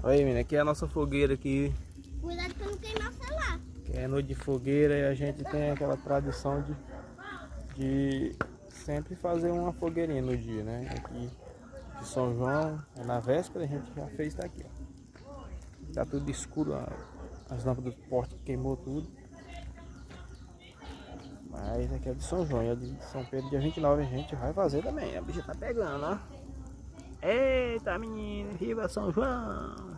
Olha aí, menina, aqui é a nossa fogueira aqui. Cuidado pra não queimar o celular. Que é noite de fogueira e a gente tem aquela tradição de sempre fazer uma fogueirinha no dia, né? Aqui de São João, é na véspera, a gente já fez daqui, ó. Tá tudo escuro, as lâmpadas do poste queimou tudo. Mas aqui é de São João, e a de São Pedro, dia 29 a gente vai fazer também. A bicha tá pegando, ó. Eita, menino, viva São João!